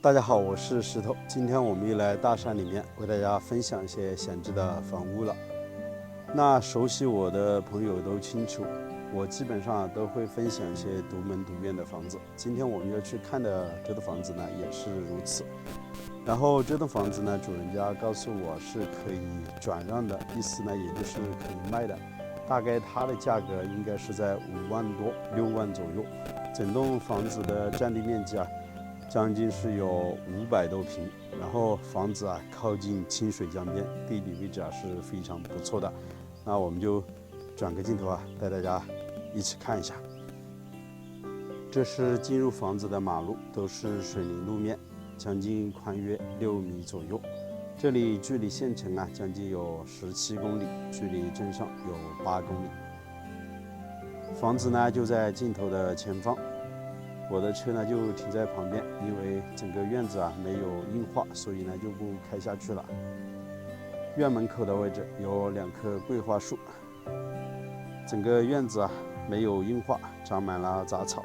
大家好，我是石头。今天我们又来大山里面为大家分享一些闲置的房屋了。那熟悉我的朋友都清楚，我基本上都会分享一些独门独院的房子。今天我们要去看的这栋房子呢，也是如此。然后这栋房子呢，主人家告诉我是可以转让的，意思呢，也就是可以卖的。大概它的价格应该是在5万多、6万左右。整栋房子的占地面积将近是有500多平，然后房子靠近清水江边，地理位置是非常不错的。那我们就转个镜头带大家一起看一下。这是进入房子的马路，都是水泥路面，将近宽约6米左右。这里距离县城将近有17公里，距离镇上有8公里。房子呢就在镜头的前方。我的车呢就停在旁边，因为整个院子没有硬化，所以呢就不开下去了。院门口的位置有2棵桂花树，整个院子没有硬化，长满了杂草。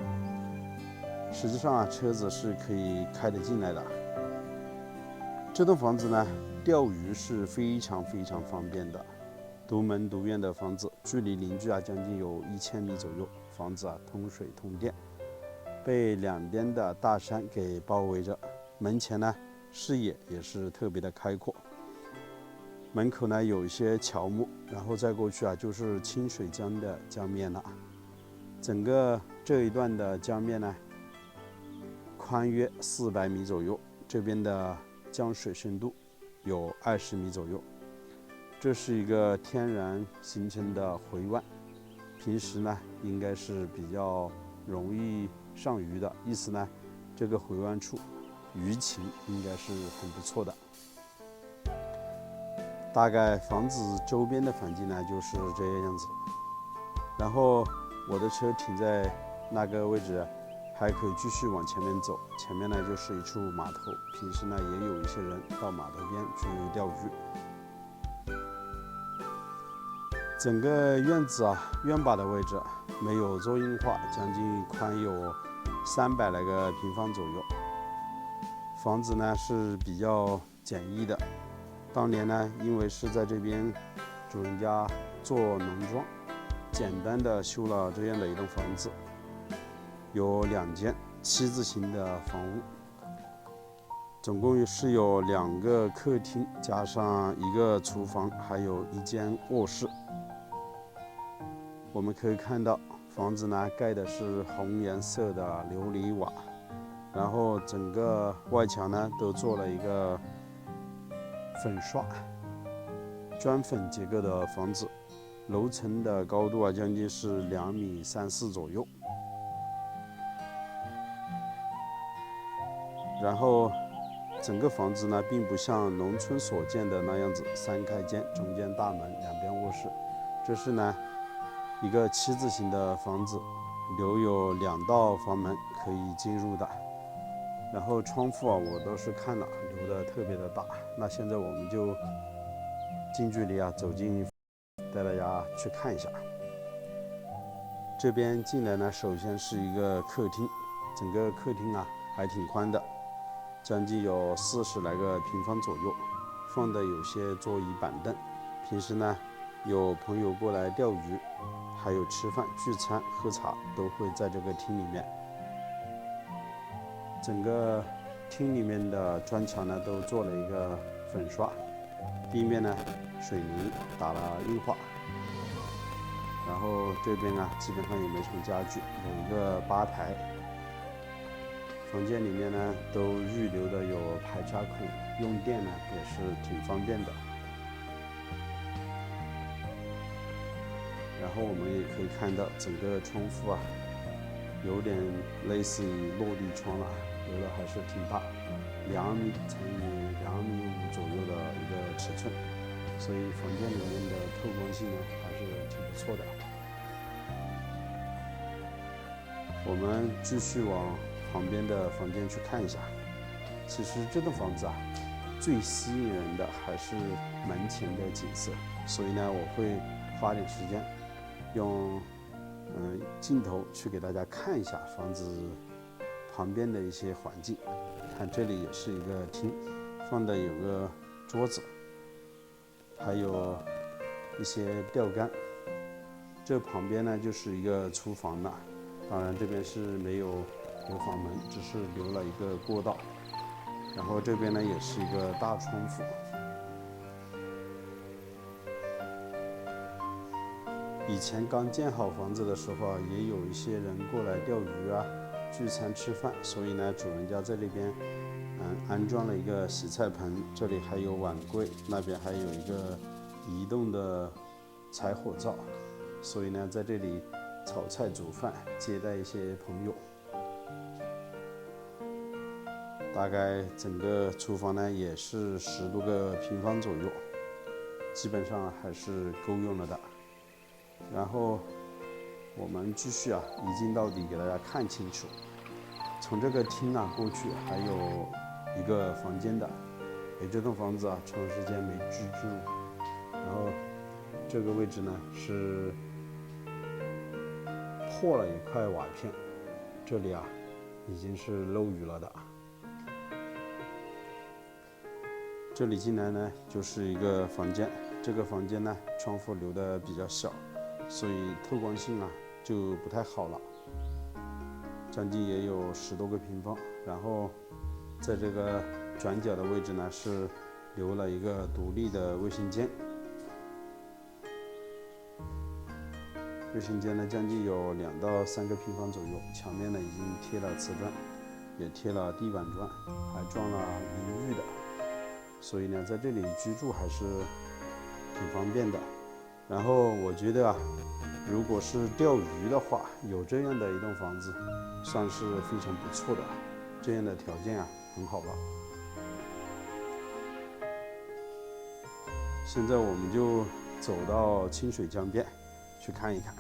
实际上车子是可以开得进来的。这栋房子呢，钓鱼是非常方便的。独门独院的房子，距离邻居将近有1000米左右，房子通水通电。被两边的大山给包围着，门前呢视野也是特别的开阔。门口呢有一些乔木，然后再过去就是清水江的江面了。整个这一段的江面呢宽约400米左右，这边的江水深度有20米左右。这是一个天然形成的回湾，平时呢应该是比较容易上鱼的，意思呢，这个回湾处鱼情应该是很不错的。大概房子周边的环境呢就是这样子。然后我的车停在那个位置，还可以继续往前面走。前面呢就是一处码头，平时呢也有一些人到码头边去钓鱼。整个院子院坝的位置没有做硬化，将近宽有300来个平方左右。房子呢是比较简易的，当年呢因为是在这边主人家做农庄，简单的修了这样的一栋房子，有2间7字形的房屋，总共是有2个客厅加上1个厨房，还有1间卧室。我们可以看到房子呢盖的是红颜色的琉璃瓦，然后整个外墙呢都做了一个粉刷，砖粉结构的房子，楼层的高度将近是2.3米4左右。然后整个房子呢并不像农村所见的那样子3开间，中间大门，2边卧室。这是呢一个7字形的房子，留有2道房门可以进入的。然后窗户我都是看了，留的特别的大。那现在我们就近距离走进，带大家去看一下。这边进来呢，首先是一个客厅，整个客厅还挺宽的，将近有40来个平方左右，放的有些桌椅板凳。平时呢有朋友过来钓鱼，还有吃饭聚餐喝茶都会在这个厅里面。整个厅里面的砖墙呢都做了一个粉刷，地面呢水泥打了硬化。然后这边基本上也没什么家具，有一个吧台。房间里面呢都预留的有排插孔，用电呢也是挺方便的。然后我们也可以看到整个窗户有点类似于落地窗了，留的还是挺大，2米乘以2.5米左右的一个尺寸，所以房间里面的透光性呢还是挺不错的。我们继续往旁边的房间去看一下。其实这栋房子最吸引人的还是门前的景色，所以呢我会花点时间用镜头去给大家看一下房子旁边的一些环境。看这里也是一个厅，放的有个桌子，还有一些钓竿。这旁边呢就是一个厨房了，当然这边是没有房门，只是留了一个过道。然后这边呢也是一个大窗户。以前刚建好房子的时候啊，也有一些人过来钓鱼啊、聚餐吃饭，所以呢，主人家在那边安装了一个洗菜盆，这里还有碗柜，那边还有一个移动的柴火灶，所以呢，在这里炒菜煮饭，接待一些朋友。大概整个厨房呢也是10多个平方左右，基本上还是够用了的。然后我们继续一镜到底给大家看清楚。从这个厅过去还有一个房间的，这栋房子长时间没居住，然后这个位置呢是破了一块瓦片，这里已经是漏雨了的。这里进来呢就是一个房间，这个房间呢窗户留的比较小，所以透光性就不太好了，将近也有10多个平方。然后在这个转角的位置呢是留了一个独立的卫生间，卫生间呢将近有2到3个平方左右，墙面呢已经贴了瓷砖，也贴了地板砖，还装了淋浴的，所以呢在这里居住还是挺方便的。然后我觉得如果是钓鱼的话，有这样的一栋房子算是非常不错的，这样的条件很好了。现在我们就走到清水江边去看一看，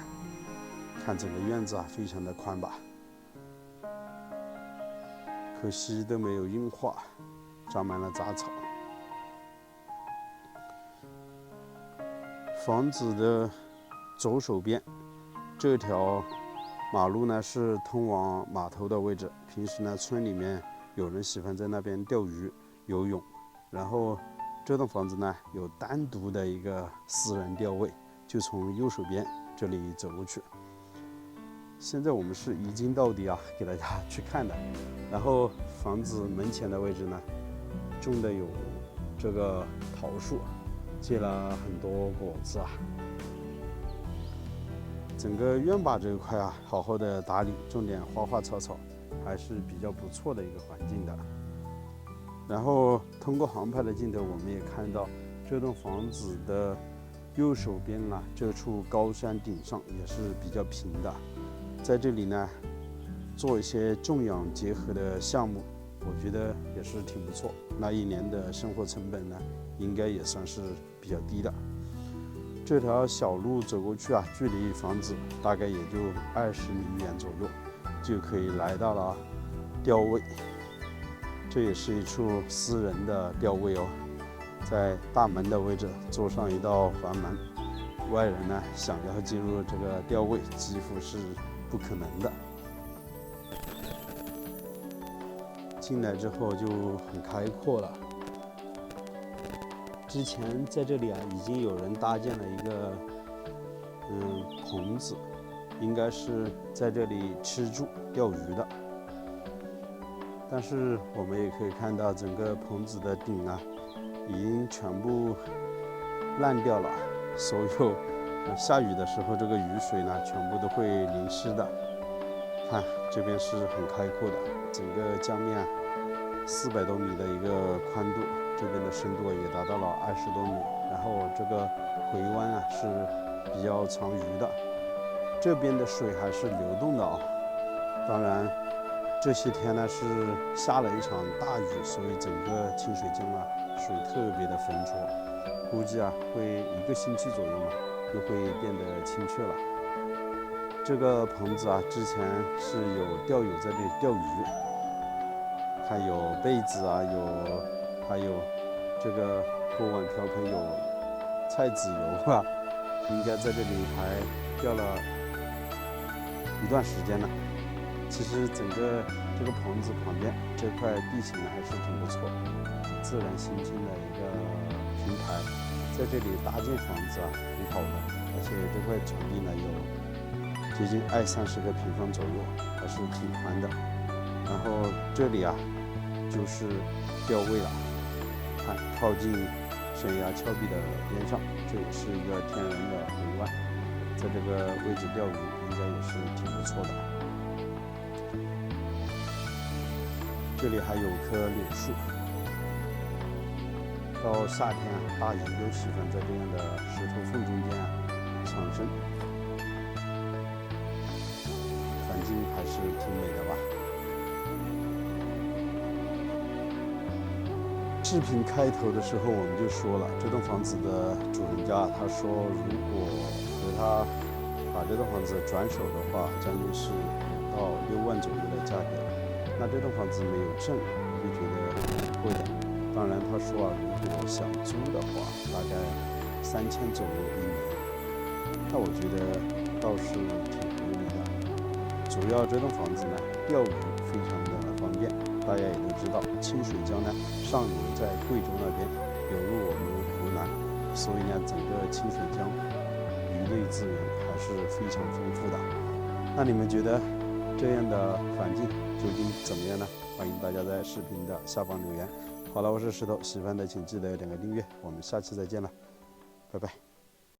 看整个院子非常的宽吧，可惜都没有硬化，长满了杂草。房子的左手边这条马路呢是通往码头的位置，平时呢村里面有人喜欢在那边钓鱼游泳，然后这栋房子呢有单独的一个私人钓位，就从右手边这里走过去。现在我们是一镜到底给大家去看的。然后房子门前的位置呢种的有这个桃树，结了很多果子整个院坝这一块好好的打理，种点花花草草，还是比较不错的一个环境的。然后通过航拍的镜头，我们也看到这栋房子的右手边这处高山顶上也是比较平的，在这里呢做一些种养结合的项目，我觉得也是挺不错。那一年的生活成本呢应该也算是比较低的。这条小路走过去距离房子大概也就20米远左右，就可以来到了钓位。这也是一处私人的钓位在大门的位置做上一道环门，外人呢想要进入这个钓位几乎是不可能的。进来之后就很开阔了。之前在这里已经有人搭建了一个棚子，应该是在这里吃住钓鱼的。但是我们也可以看到整个棚子的顶已经全部烂掉了，所有下雨的时候这个雨水呢全部都会淋湿的。看这边是很开阔的，整个江面400多米的一个宽度，这边的深度也达到了20多米，然后这个回湾是比较长鱼的，这边的水还是流动的当然这些天呢是下了一场大雨，所以整个清水江水特别的浑浊，估计会1个星期左右就会变得清澈了。这个棚子之前是有钓友在这里钓鱼，看有被子还有这个锅碗瓢盆，有菜籽油应该在这里还钓了一段时间了。其实整个这个棚子旁边这块地形还是挺不错，自然形成的一个平台，在这里搭建房子挺好的，而且这块场地呢有接近30个平方左右，还是挺宽的。然后这里就是钓位了，看靠近悬崖峭壁的边上，这也是一个天然的湖湾，在这个位置钓鱼应该也是挺不错的。这里还有棵柳树，到夏天大雁都喜欢在这样的石头缝中间藏身，环境还是挺美的吧。视频开头的时候我们就说了，这栋房子的主人家他说，如果和他把这栋房子转手的话，将近是5到6万左右的价格。那这栋房子没有证，我就觉得挺贵的。当然他说如果想租的话，大概3000左右1年。那我觉得倒是挺合理的。主要这栋房子呢，钓鱼非常的方便。大家也都知道，清水江呢上游在贵州那边，流入我们湖南，所以呢，整个清水江鱼类资源还是非常丰富的。那你们觉得这样的环境究竟怎么样呢？欢迎大家在视频的下方留言。好了，我是石头，喜欢的请记得点个订阅，我们下期再见了，拜拜。